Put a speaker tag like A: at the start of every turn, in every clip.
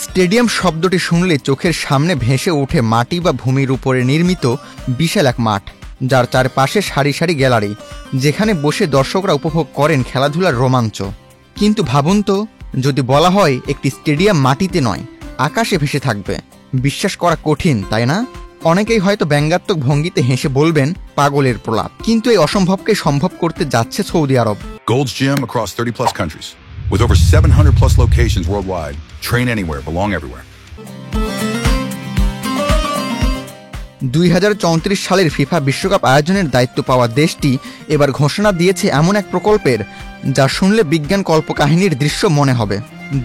A: Stadium শব্দটি শুনলে চোখের সামনে ভেসে ওঠে মাটি বা ভূমির উপরে নির্মিত বিশাল এক মাঠ, যার চারপাশে সারি সারি গ্যালারি, যেখানে বসে দর্শকরা উপভোগ করেন খেলাধুলার রোমাঞ্চ। কিন্তু ভাবুন তো, যদি বলা হয় একটি স্টেডিয়াম মাটিতে নয়, আকাশে ভেসে থাকবে, বিশ্বাস করা কঠিন, তাই না? অনেকেই হয়তো ব্যঙ্গাত্মক ভঙ্গিতে হেসে বলবেন পাগলের প্রলাপ, কিন্তু এই অসম্ভবকে সম্ভব করতে যাচ্ছে Saudi Arab.
B: Gold's Gym across 30+ countries. With over 700+ locations worldwide. Train anywhere, belong everywhere.
A: 2034 সালের ফিফা বিশ্বকাপ আয়োজনের দায়িত্ব পাওয়া দেশটি এবার ঘোষণা দিয়েছে এমন এক প্রকল্পের, যা শুনলে বিজ্ঞান কল্পকাহিনীর দৃশ্য মনে হবে।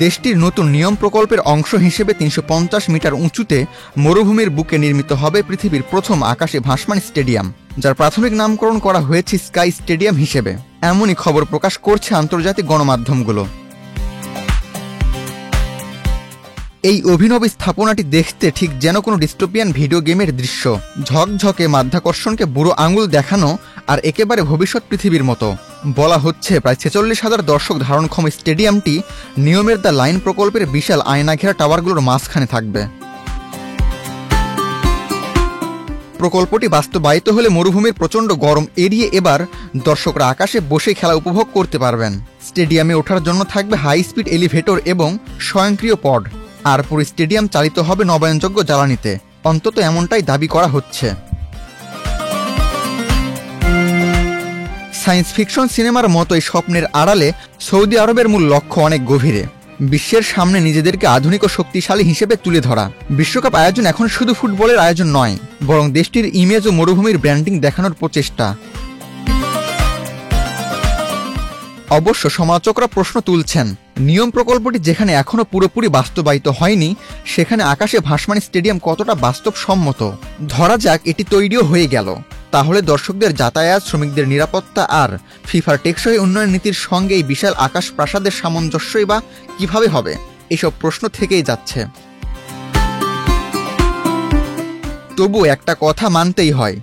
A: দেশটির নতুন নিয়ম প্রকল্পের অংশ হিসেবে 350 মিটার উঁচুতে মরুভূমির বুকে নির্মিত হবে পৃথিবীর প্রথম আকাশে ভাসমান স্টেডিয়াম, যার প্রাথমিক নামকরণ করা হয়েছে স্কাই স্টেডিয়াম হিসেবে। এমনই খবর প্রকাশ করছে আন্তর্জাতিক গণমাধ্যমগুলো। এই অভিনব স্থাপনাটি দেখতে ঠিক যেন কোনো ডিস্টোপিয়ান ভিডিও গেমের দৃশ্য। ঝকঝকে মাধ্যাকর্ষণকে বুড়ো আঙুল দেখানো আর একেবারে ভবিষ্যৎ পৃথিবীর মতো। বলা হচ্ছে প্রায় 46,000 দর্শক ধারণক্ষম স্টেডিয়ামটি নিয়মের দ্য লাইন প্রকল্পের বিশাল আয়নাঘেরা টাওয়ারগুলোর মাঝখানে থাকবে। প্রকল্পটি বাস্তবায়িত হলে মরুভূমির প্রচণ্ড গরম এড়িয়ে এবার দর্শকরা আকাশে বসে খেলা উপভোগ করতে পারবেন। স্টেডিয়ামে ওঠার জন্য থাকবে হাই স্পিড এলিভেটর এবং স্বয়ংক্রিয় পড, আর পুরো স্টেডিয়াম চালিত হবে নবায়নযোগ্য জ্বালানিতে, অন্তত এমনটাই দাবি করা হচ্ছে। সায়েন্স ফিকশন সিনেমার মতোই স্বপ্নের আড়ালে সৌদি আরবের মূল লক্ষ্য অনেক গভীরে, বিশ্বের সামনে নিজেদেরকে আধুনিক ও শক্তিশালী হিসেবে তুলে ধরা। বিশ্বকাপ আয়োজন এখন শুধু ফুটবলের আয়োজন নয়, বরং দেশটির ইমেজ ও মরুভূমির ব্র্যান্ডিং দেখানোর প্রচেষ্টা। অবশ্য সমালোচকরা প্রশ্ন তুলছেন, নিয়ম প্রকল্পটি যেখানে এখনো পুরোপুরি বাস্তবায়িত হয়নি, সেখানে আকাশে ভাসমান স্টেডিয়াম কতটা বাস্তবসম্মত? ধরা যাক এটি তৈরিও হয়ে গেল, তাহলে দর্শকদের যাতায়াত, শ্রমিকদের নিরাপত্তা আর ফিফার টেকসই উন্নয়ন নীতির সঙ্গে এই বিশাল আকাশ প্রাসাদের সামঞ্জস্যই বা কিভাবে হবে? এসব প্রশ্ন থেকেই যাচ্ছে। তবু একটা কথা মানতেই হয়,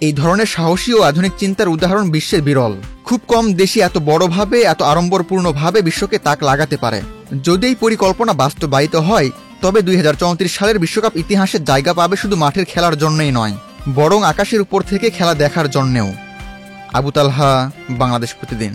A: এই ধরনের সাহসী ও আধুনিক চিন্তার উদাহরণ বিশ্বের বিরল। খুব কম দেশই এত বড়ভাবে, এত আড়ম্বরপূর্ণভাবে বিশ্বকে তাক লাগাতে পারে। যদি এই পরিকল্পনা বাস্তবায়িত হয়, তবে 2034 সালের বিশ্বকাপ ইতিহাসের জায়গা পাবে শুধু মাঠের খেলার জন্যই নয়, বরং আকাশের উপর থেকে খেলা দেখার জন্যেও। আবু তালহা, বাংলাদেশ প্রতিদিন।